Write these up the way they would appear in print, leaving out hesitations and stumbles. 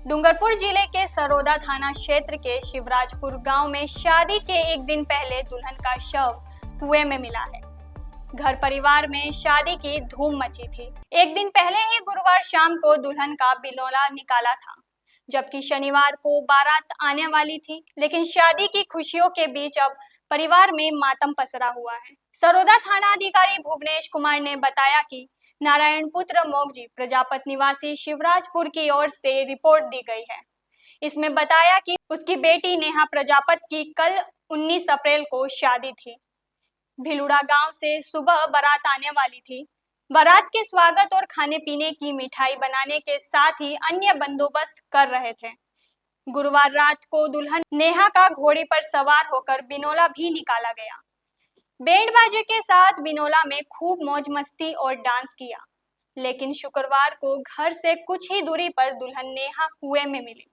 डूंगरपुर जिले के सरोदा थाना क्षेत्र के शिवराजपुर गांव में शादी के एक दिन पहले दुल्हन का शव कुएं में मिला है। घर परिवार में शादी की धूम मची थी। एक दिन पहले ही गुरुवार शाम को दुल्हन का बिनौला निकाला था, जबकि शनिवार को बारात आने वाली थी। लेकिन शादी की खुशियों के बीच अब परिवार में मातम पसरा हुआ है। सरोदा थाना अधिकारी भुवनेश कुमार ने बताया कि नारायण पुत्र मोगजी प्रजापत निवासी शिवराजपुर की ओर से रिपोर्ट दी गई है। इसमें बताया कि उसकी बेटी नेहा प्रजापत की कल 19 अप्रैल को शादी थी। भिलुड़ा गांव से सुबह बारात आने वाली थी। बारात के स्वागत और खाने पीने की मिठाई बनाने के साथ ही अन्य बंदोबस्त कर रहे थे। गुरुवार रात को दुल्हन नेहा का घोड़ी पर सवार होकर बिनौला भी निकाला गया। बैंड बाजे के साथ बिनौला में खूब मौज मस्ती और डांस किया। लेकिन शुक्रवार को घर से कुछ ही दूरी पर दुल्हन नेहा कुएं में मिली।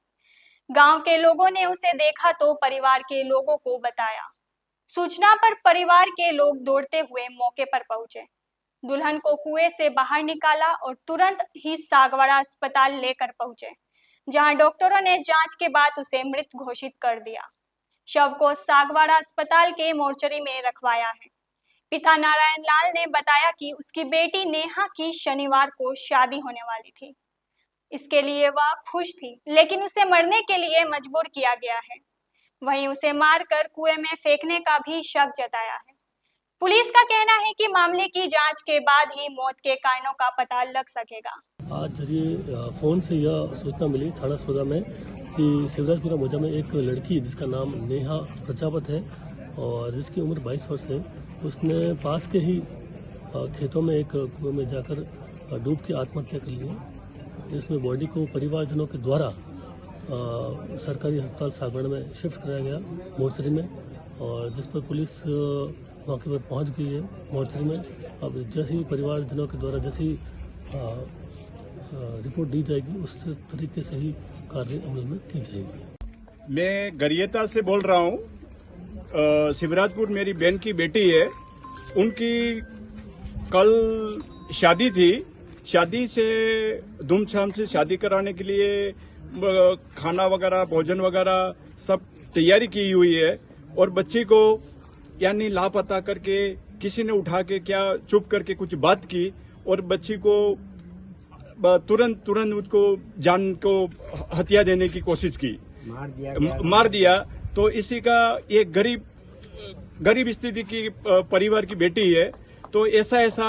गांव के लोगों ने उसे देखा तो परिवार के लोगों को बताया। सूचना पर परिवार के लोग दौड़ते हुए मौके पर पहुंचे। दुल्हन को कुएं से बाहर निकाला और तुरंत ही सागवाड़ा अस्पताल लेकर पहुंचे, जहां डॉक्टरों ने जांच के बाद उसे मृत घोषित कर दिया। शव को सागवाड़ा अस्पताल के मोर्चरी में रखवाया है। पिता नारायण लाल ने बताया कि उसकी बेटी नेहा की शनिवार को शादी होने वाली थी। इसके लिए वह खुश थी, लेकिन उसे मरने के लिए मजबूर किया गया है। वहीं उसे मारकर कुएं में फेंकने का भी शक जताया है। पुलिस का कहना है कि मामले की जांच के बाद ही मौत के कारणों का पता लग सकेगा। आज जरिए फोन से यह सूचना मिली थाना सरोदा में कि शिवराजपुरा मौजा में एक लड़की जिसका नाम नेहा प्रजापत है और जिसकी उम्र 22 वर्ष है, उसने पास के ही खेतों में एक कुएं में जाकर डूब के आत्महत्या कर ली है। जिसमें बॉडी को परिवारजनों के द्वारा सरकारी अस्पताल सागवाड़ा में शिफ्ट कराया गया मोर्चरी में, और जिस पर पुलिस मौके पर पहुंच गई है मोर्चरी में। अब जैसे ही परिवारजनों के द्वारा जैसी रिपोर्ट दी जाएगी उस तरीके से ही कार्य अमल में की जाएगी। मैं गरियता से बोल रहा हूँ। शिवराजपुर मेरी बहन की बेटी है। उनकी कल शादी थी। शादी से धूमधाम से शादी कराने के लिए खाना वगैरह भोजन वगैरह सब तैयारी की हुई है, और बच्ची को यानी लापता करके किसी ने उठा के क्या चुप करके कुछ बात की और बच्ची को तुरंत उसको जान को हत्या देने की कोशिश की, मार दिया। तो इसी का एक गरीब स्थिति की परिवार की बेटी है। तो ऐसा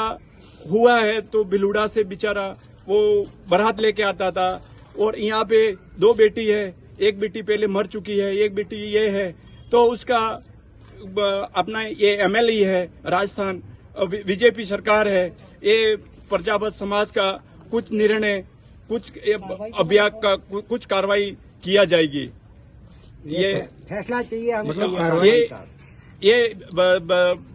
हुआ है। तो बिलुड़ा से बेचारा वो बारात लेके आता था, और यहाँ पे 2 बेटी है। एक बेटी पहले मर चुकी है, एक बेटी ये है। तो उसका अपना ये MLA है राजस्थान, बीजेपी सरकार है। ये प्रजापत समाज का कुछ निर्णय, कुछ अभियान का कुछ कार्रवाई किया जाएगी। ये फैसला चाहिए, मतलब ये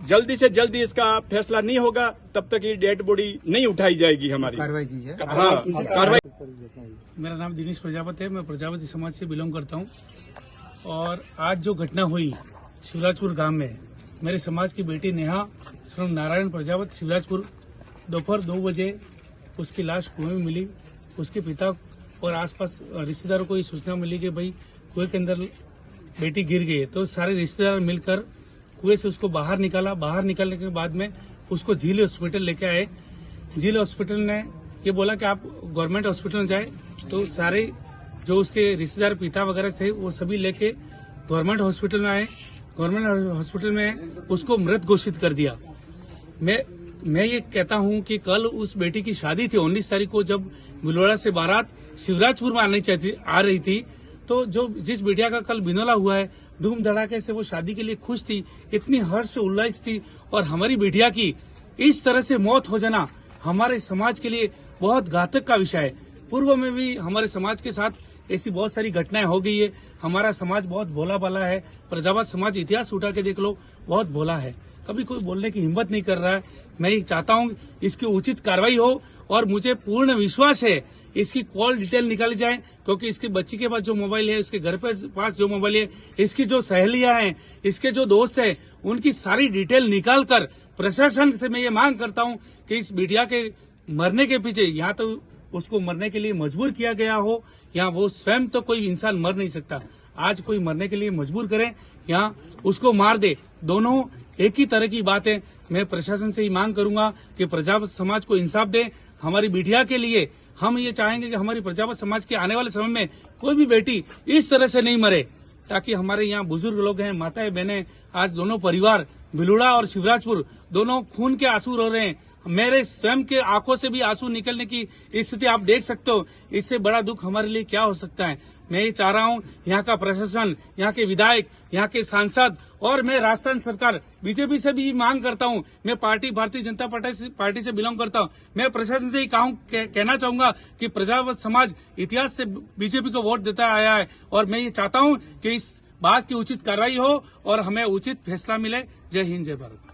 जल्दी से जल्दी इसका फैसला नहीं होगा तब तक ये डेड बॉडी नहीं उठाई जाएगी। हमारी कार्रवाई कीजिए। हाँ, कार्रवाई। मेरा नाम दिनेश प्रजापत है। मैं प्रजापति समाज से बिलोंग करता हूँ। और आज जो घटना हुई शिवराजपुर गांव में, मेरे समाज की बेटी नेहा नारायण प्रजापत शिवराजपुर दोपहर 2 बजे उसकी लाश कुएं में मिली। उसके पिता और आसपास रिश्तेदारों को ये सूचना मिली कि भाई कुएं के अंदर बेटी गिर गई है। तो सारे रिश्तेदार मिलकर कुएं से उसको बाहर निकाला। बाहर निकालने के बाद में उसको झील हॉस्पिटल लेके आए। झील हॉस्पिटल ने ये बोला कि आप गवर्नमेंट हॉस्पिटल में जाए। तो सारे जो उसके रिश्तेदार पिता वगैरह थे वो सभी लेके गवर्नमेंट हॉस्पिटल में आए। गवर्नमेंट हॉस्पिटल में उसको मृत घोषित कर दिया। मैं ये कहता हूं कि कल उस बेटी की शादी थी 19 तारीख को, जब बिलौड़ा से बारात शिवराजपुर में आ रही थी। तो जो जिस बिटिया का कल बिनौला हुआ है, धूम धड़ाके से वो शादी के लिए खुश थी, इतनी हर्ष उल्लास थी। और हमारी बिटिया की इस तरह से मौत हो जाना हमारे समाज के लिए बहुत घातक का विषय है। पूर्व में भी हमारे समाज के साथ ऐसी बहुत सारी घटनाएं हो गई है। हमारा समाज बहुत भोला भाला है। प्रजापत समाज इतिहास उठा के देख लो, बहुत भोला है। कभी कोई बोलने की हिम्मत नहीं कर रहा है। मैं ये चाहता हूं इसकी उचित कार्रवाई हो, और मुझे पूर्ण विश्वास है इसकी कॉल डिटेल निकाली जाए, क्योंकि इसके बच्ची के पास जो मोबाइल है, इसके घर पे पास जो मोबाइल है, इसकी जो सहेलियां हैं, इसके जो दोस्त हैं, उनकी सारी डिटेल निकालकर प्रशासन से मैं ये मांग करता हूं कि इस बिटिया के मरने के पीछे यहाँ तो उसको मरने के लिए मजबूर किया गया हो, या वो स्वयं तो कोई इंसान मर नहीं सकता, आज कोई मरने के लिए मजबूर करे या उसको मार दे, दोनों एक ही तरह की बात है। मैं प्रशासन से ही मांग करूंगा कि प्रजापत समाज को इंसाफ दे। हमारी बिटिया के लिए हम ये चाहेंगे कि हमारी प्रजापत समाज के आने वाले समय में कोई भी बेटी इस तरह से नहीं मरे, ताकि हमारे यहाँ बुजुर्ग लोग हैं, माताएं बहनें, आज दोनों परिवार भिलुड़ा और शिवराजपुर दोनों खून के आंसू रो रहे हैं। मेरे स्वयं के आंखों से भी आंसू निकलने की स्थिति आप देख सकते हो। इससे बड़ा दुख हमारे लिए क्या हो सकता है। मैं ये चाह रहा हूँ यहाँ का प्रशासन, यहाँ के विधायक, यहाँ के सांसद और मैं राजस्थान सरकार बीजेपी से भी मांग करता हूँ। मैं पार्टी भारतीय जनता पार्टी से बिलोंग करता हूँ। मैं प्रशासन से ही कहना चाहूंगा कि प्रजापत समाज इतिहास से बीजेपी को वोट देता आया है और मैं ये चाहता हूँ कि इस बात की उचित कार्रवाई हो और हमें उचित फैसला मिले। जय हिंद, जय भारत।